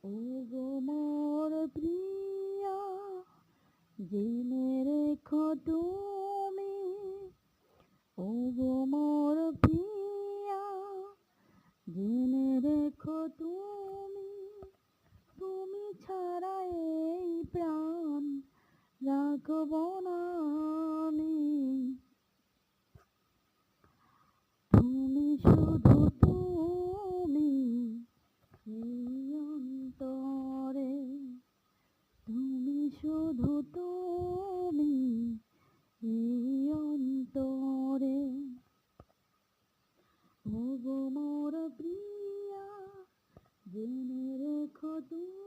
ওগো মোর প্রিয়া, জেনে রেখো তুমি। ওগো মোর প্রিয়া, জেনে রেখো তুমি। তুমি ছাড়া এই প্রাণ রাখব না আমি। তুমি শুধু তুমি এই অন্তরে, তুমি শুধু তুমি এই অন্তরে। ওগো মোর প্রিয়া, জেনে রেখো তুমি।